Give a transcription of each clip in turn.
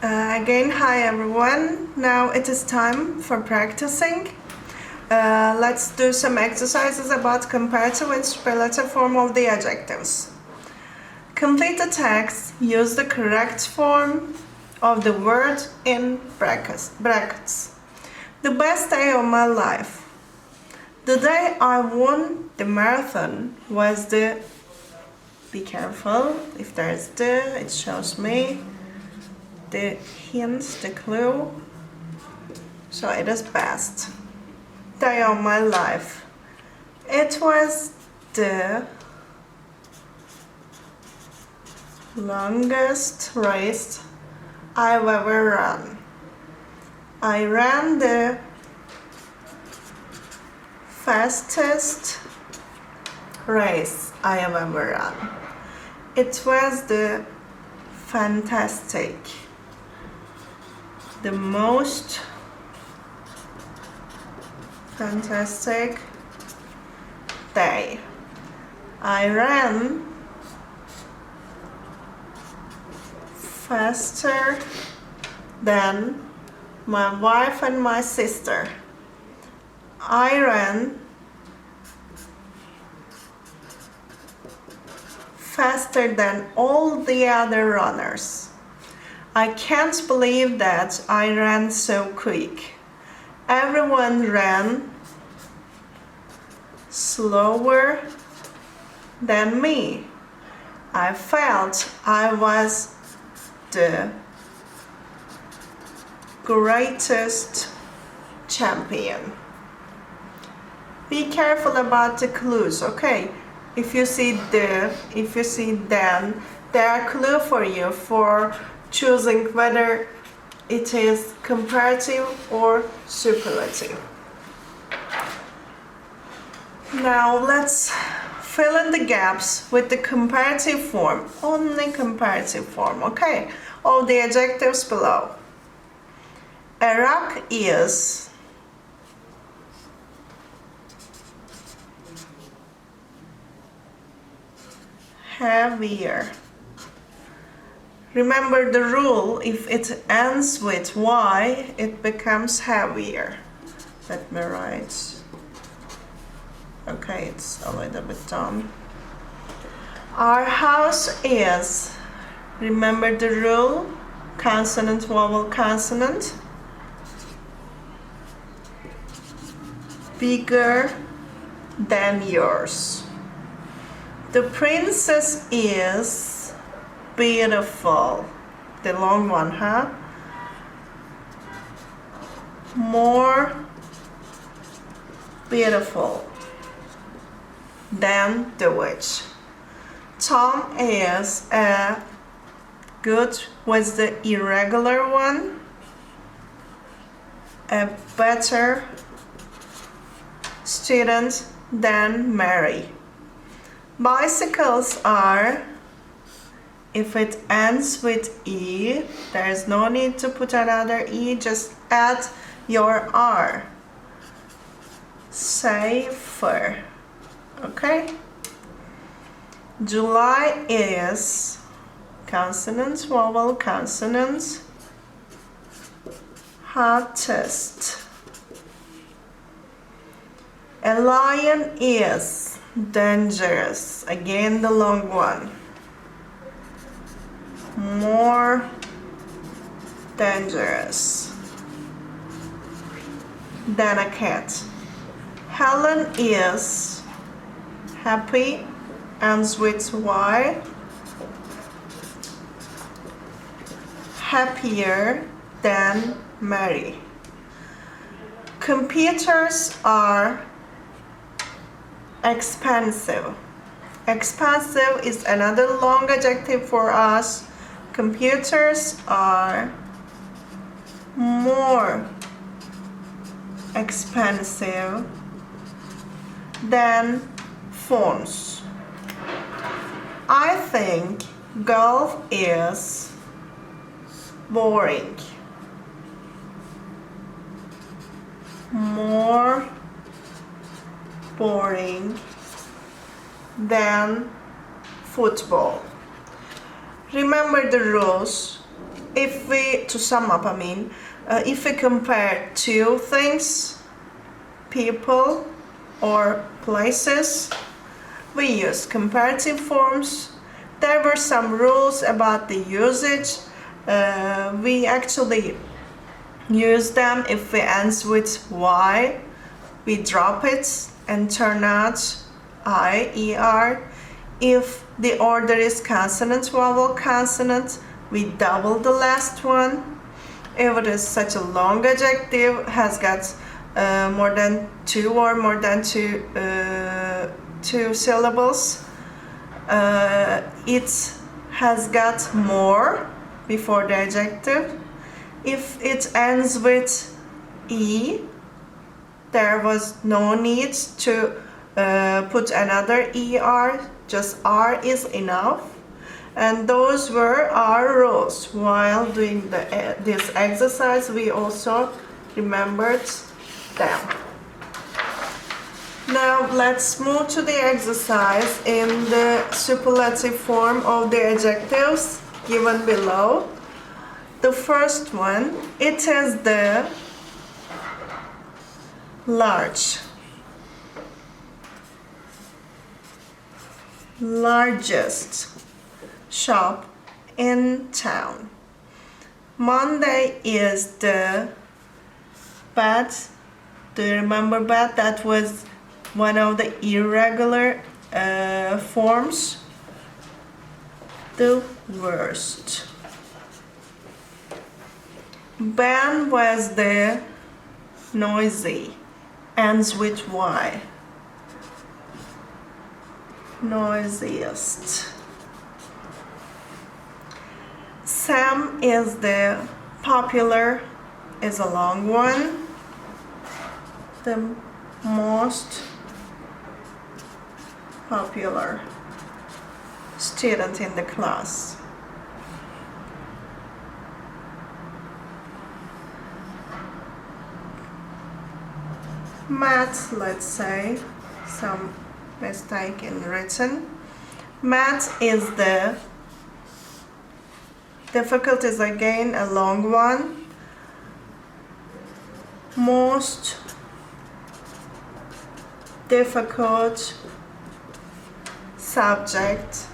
Again, hi everyone. Now it is time for practicing. Let's do some exercises about comparative and superlative form of the adjectives. Complete the text. Use the correct form of the word in brackets. The best day of my life. The day I won the marathon was the... Be careful, if there's the, it shows me the hint, the clue. So it is best day of my life. It was the longest race I've ever run. I ran the fastest race I have ever run. It was the fantastic, the most fantastic day. I ran faster than my wife and my sister. I ran faster than all the other runners. I can't believe that I ran so quick. Everyone ran slower than me. I felt I was the greatest champion. Be careful about the clues, okay? If you see the, if you see then, there are clues for you for choosing whether it is comparative or superlative. Now let's fill in the gaps with the comparative form, only comparative form, okay, of the adjectives below. A rock is heavier. Remember the rule, if it ends with Y, it becomes heavier. Let me write. Okay, it's a little bit dumb. Our house is, remember the rule, consonant, vowel, consonant. Bigger than yours. The princess is beautiful. The long one, huh? More beautiful than the witch. Tom is a good, was the irregular one, a better student than Mary. Bicycles are, if it ends with E, there is no need to put another E, just add your R. Safer, okay? July is consonant, vowel, consonant, hottest. A lion is dangerous, again the long one. More dangerous than a cat. Helen is happy, ends with Y. Happier than Mary. Computers are expensive. Expensive is another long adjective for us. Computers are more expensive than phones. I think golf is boring. More boring than football. Remember the rules. to sum up, if we compare two things, people or places, we use comparative forms. There were some rules about the usage. We actually use them if we end with Y. We drop it and turn out I, ER. If the order is consonant, vowel, consonant, we double the last one. If it is such a long adjective, has got more than two or more than two syllables, it has got more before the adjective. If it ends with E, there was no need to put another ER, just R is enough. And those were our rules. While doing this exercise, we also remembered them. Now let's move to the exercise in the superlative form of the adjectives given below. The first one, it is the largest shop in town. Monday is the bad. Do you remember bad? That was one of the irregular forms. The worst. Ben was the noisy. Ends with Y. Noisiest. Sam is the popular, is a long one. The most popular student in the class. Math, let's say, some mistake in written. Math is the difficult, is again a long one. Most difficult subject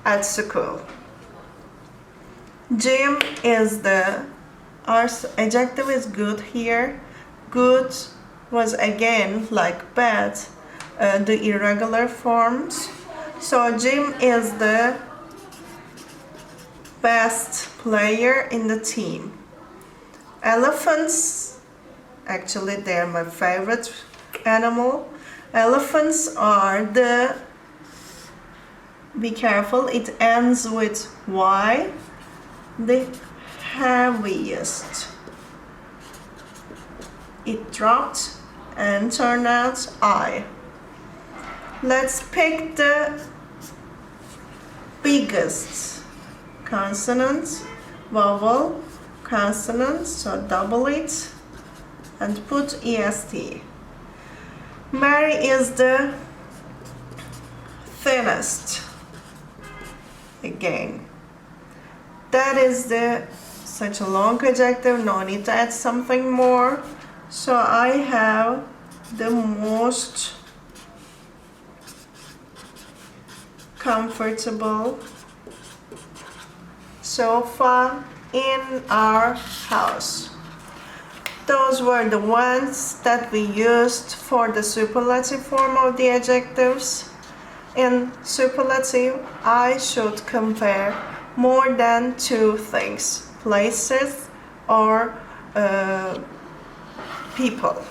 at school. Jim is the, our adjective is good here. Good was again like bad, the irregular forms. So Jim is the best player in the team. Elephants, actually they're my favorite animal. Elephants are the, be careful, it ends with Y, the heaviest. It dropped and turned out I. Let's pick the biggest consonant, vowel, consonant, so double it and put est. Mary is the thinnest. Again, that is the such a long adjective, no need to add something more. So I have the most comfortable sofa in our house. Those were the ones that we used for the superlative form of the adjectives. In superlative, I should compare more than two things, places or people.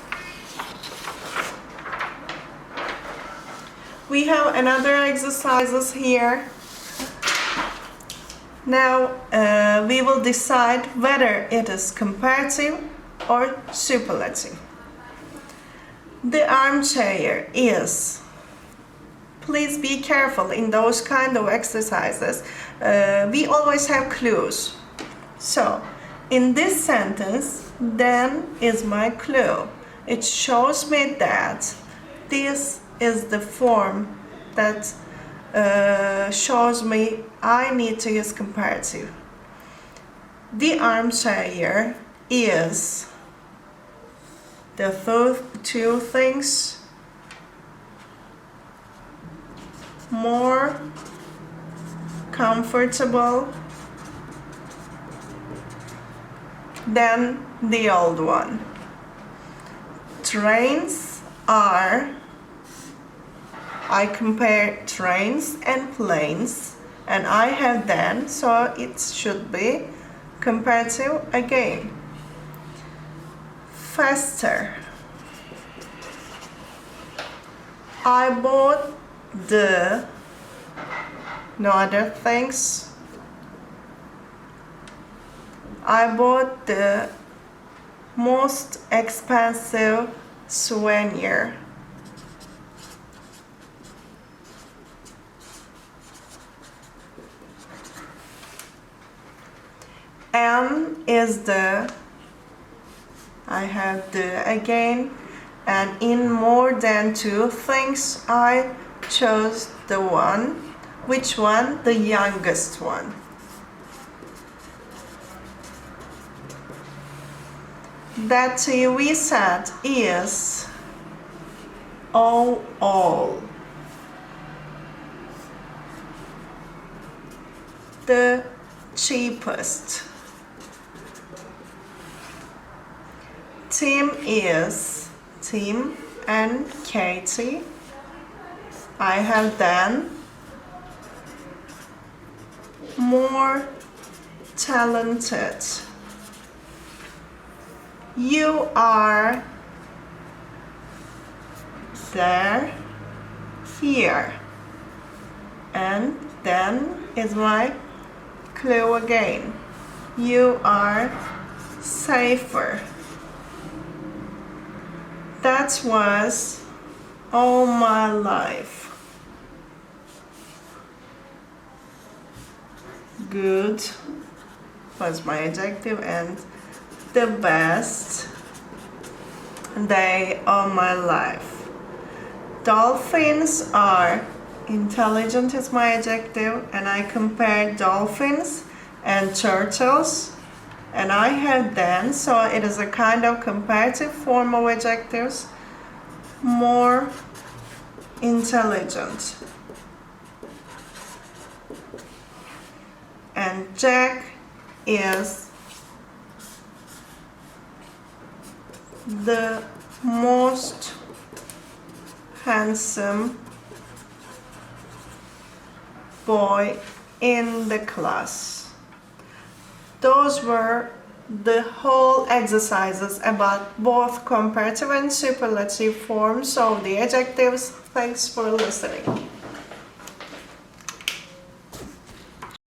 We have another exercises here. Now we will decide whether it is comparative or superlative. The armchair is. Please be careful in those kind of exercises. We always have clues. So, in this sentence, then is my clue. It shows me that this is the form that shows me I need to use comparative. The armchair is the two things more comfortable than the old one. Trains are, I compare trains and planes, and I have then, so it should be comparative again. Faster. I bought no other things. I bought the most expensive souvenir. And is the, I have the again, and in more than two things I chose the one. Which one? The youngest one. That TV set is all. The cheapest. Tim is Tim and Katie. I have then more talented. You are there, here. And then is my clue again. You are safer. That was all my life. Good was my adjective, and the best day of my life. Dolphins are intelligent is my adjective, and I compare dolphins and turtles, and I have then, so it is a kind of comparative form of adjectives, more intelligent. And Jack is the most handsome boy in the class. Those were the whole exercises about both comparative and superlative forms of the adjectives. Thanks for listening.